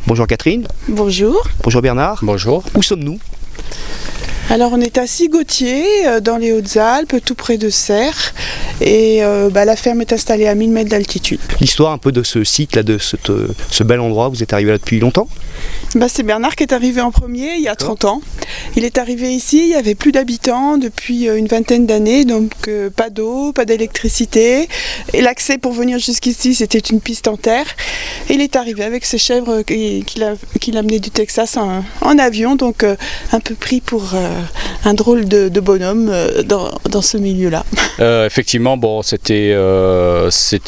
Bonjour Catherine. Bonjour. Bonjour Bernard. Bonjour. Où sommes-nous ? Alors on est à Sigottier, dans les Hautes-Alpes, tout près de Serres. Et la ferme est installée à 1000 mètres d'altitude. L'histoire un peu de ce site, là, de ce bel endroit, vous êtes arrivé là depuis longtemps ? C'est Bernard qui est arrivé en premier il y a 30 ans. Il est arrivé ici, il n'y avait plus d'habitants depuis une vingtaine d'années, donc pas d'eau, pas d'électricité. Et l'accès pour venir jusqu'ici, c'était une piste en terre. Et il est arrivé avec ses chèvres qu'il a amenées du Texas en avion, donc un peu pris pour un drôle de bonhomme dans ce milieu-là. Effectivement, c'était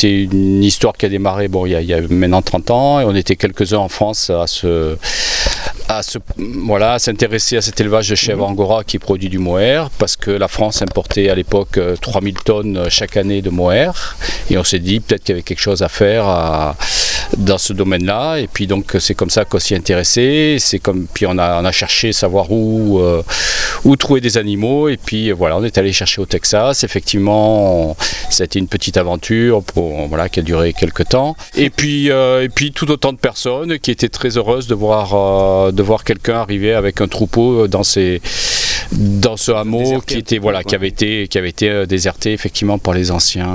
une histoire qui a démarré il y a maintenant 30 ans, et on était quelques-uns en France à s'intéresser à cet élevage de chèvres Angora qui produit du mohair, parce que la France importait à l'époque 3000 tonnes chaque année de mohair, et on s'est dit peut-être qu'il y avait quelque chose à faire dans ce domaine-là, et puis donc c'est comme ça qu'on s'y est intéressé. Puis on a cherché à savoir où trouver des animaux, et puis voilà, on est allé chercher au Texas. Effectivement, ça a été une petite aventure qui a duré quelques temps, et puis tout autant de personnes qui étaient très heureuses de voir quelqu'un arriver avec un troupeau dans ce hameau qui avait été déserté effectivement par les anciens.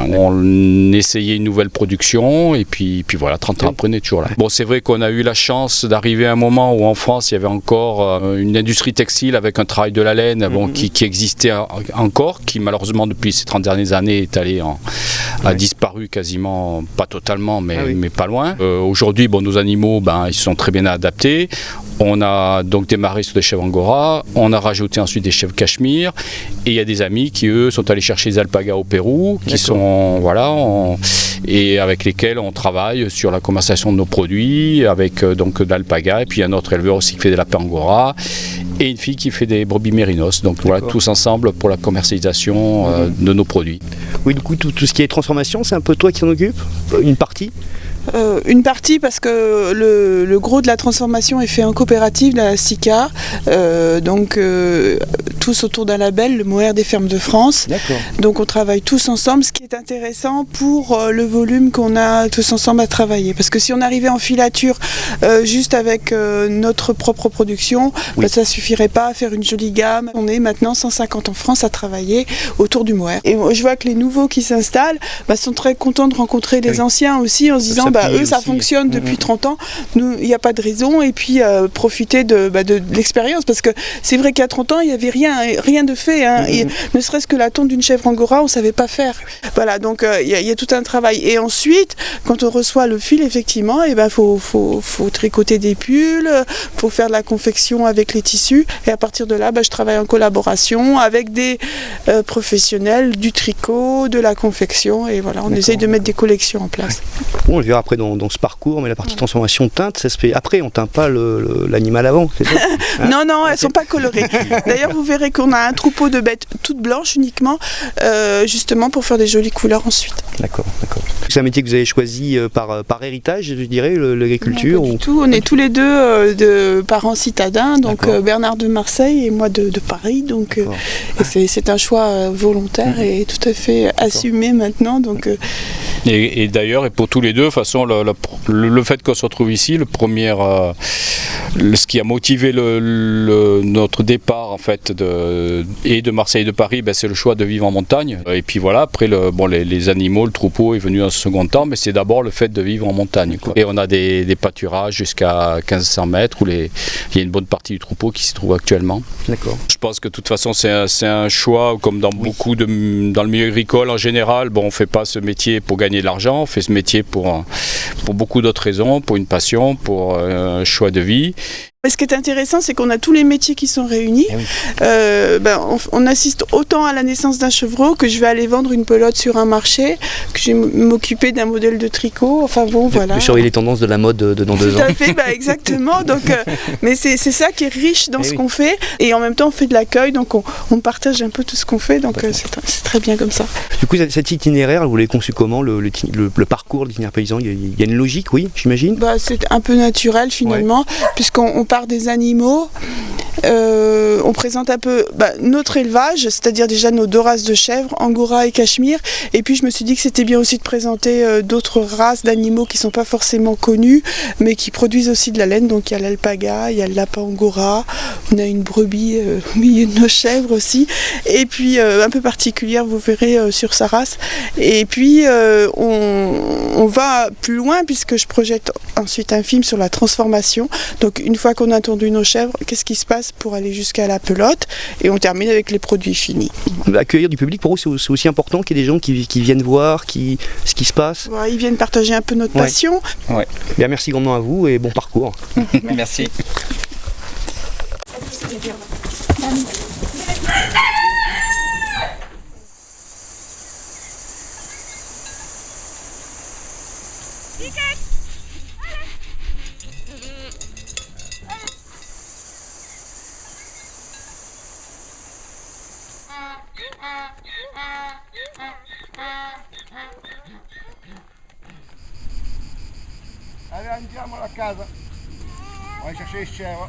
On essayait une nouvelle production, et puis voilà, 30 ans après on est toujours là. Bon, c'est vrai qu'on a eu la chance d'arriver à un moment où en France il y avait encore une industrie textile avec un travail de la laine qui existait encore, qui malheureusement depuis ces 30 dernières années a disparu quasiment, pas totalement mais pas loin. Aujourd'hui, nos animaux ils se sont très bien adaptés. On a donc démarré sur des chèvres Angora, on a rajouté ensuite des chèvres Cachemire, et il y a des amis qui eux sont allés chercher des alpagas au Pérou, qui sont et avec lesquels on travaille sur la commercialisation de nos produits, avec donc d'alpagas, et puis un autre éleveur aussi qui fait des lapins Angora, et une fille qui fait des brebis mérinos. Donc voilà, tous ensemble pour la commercialisation de nos produits. Oui, du coup, tout ce qui est transformation, c'est un peu toi qui s'en occupe ? Une partie ? Une partie, parce que le gros de la transformation est fait en coopérative, la SICA, tous autour d'un label, le Mohair des fermes de France. D'accord. Donc on travaille tous ensemble, ce qui est intéressant pour le volume qu'on a tous ensemble à travailler. Parce que si on arrivait en filature juste avec notre propre production, ça suffirait pas à faire une jolie gamme. On est maintenant 150 en France à travailler autour du mohair. Et je vois que les nouveaux qui s'installent sont très contents de rencontrer les anciens aussi, en se disant eux ça fonctionne depuis 30 ans, nous il n'y a pas de raison, et puis profiter de l'expérience, parce que c'est vrai qu'il y a 30 ans il n'y avait rien de fait, ne serait-ce que la tonte d'une chèvre Angora on ne savait pas faire. Voilà, donc il y a tout un travail, et ensuite quand on reçoit le fil, effectivement faut tricoter des pulls, faut faire de la confection avec les tissus, et à partir de là je travaille en collaboration avec des professionnels du tricot, de la confection, et voilà, on essaye de mettre des collections en place. On le verra après dans ce parcours, mais la partie transformation teinte, ça se fait après, on teint pas l'animal avant, c'est ça ? Non, elles sont pas colorées. D'ailleurs, vous verrez qu'on a un troupeau de bêtes toutes blanches uniquement, justement pour faire des jolies couleurs ensuite. D'accord. C'est un métier que vous avez choisi par héritage, je dirais, l'agriculture ? Non, pas du tout. On est tous les deux de parents citadins, donc Bernard de Marseille et moi de Paris, donc c'est un choix volontaire et tout à fait assumé maintenant. Donc, Et d'ailleurs, et pour tous les deux, de toute façon, le fait qu'on se retrouve ici, ce qui a motivé notre départ en fait de Marseille et de Paris, c'est le choix de vivre en montagne. Et puis voilà, après les animaux, le troupeau est venu en second temps, mais c'est d'abord le fait de vivre en montagne, quoi. Et on a des pâturages jusqu'à 1500 mètres où il y a une bonne partie du troupeau qui s'y trouve actuellement. D'accord. Je pense que de toute façon c'est un choix, comme dans beaucoup dans le milieu agricole en général. On ne fait pas ce métier pour gagner de l'argent, on fait ce métier pour beaucoup d'autres raisons, pour une passion, pour un choix de vie. Ce qui est intéressant, c'est qu'on a tous les métiers qui sont réunis. On assiste autant à la naissance d'un chevreau que je vais aller vendre une pelote sur un marché, que je vais m'occuper d'un modèle de tricot. Voilà. De surveiller les tendances de la mode dans 2 ans. Tout à fait, exactement. Donc, mais c'est ça qui est riche dans ce qu'on fait. Et en même temps, on fait de l'accueil, donc on partage un peu tout ce qu'on fait. Donc c'est très bien comme ça. Du coup, cet itinéraire, vous l'avez conçu comment, le parcours de l'itinéraire paysan ? Il y a une logique, oui, j'imagine ? C'est un peu naturel finalement, puisqu'on part des animaux. On présente un peu notre élevage, c'est-à-dire déjà nos 2 races de chèvres, Angora et Cachemire. Et puis je me suis dit que c'était bien aussi de présenter d'autres races d'animaux qui ne sont pas forcément connues, mais qui produisent aussi de la laine. Donc il y a l'alpaga, il y a le lapin Angora, on a une brebis au milieu de nos chèvres aussi. Et puis un peu particulière, vous verrez sur sa race. Et puis on va plus loin puisque je projette ensuite un film sur la transformation. Donc une fois qu'on a tondu nos chèvres, qu'est-ce qui se passe pour aller jusqu'à la pelote, et on termine avec les produits finis. Accueillir du public, pour vous, c'est aussi important qu'il y ait des gens qui viennent voir ce qui se passe. Voilà, ils viennent partager un peu notre passion. Ouais. Bien, merci grandement à vous et bon parcours. Merci. Allez, andiamo a casa. Vai chercher les chèvres.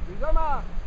Bisama.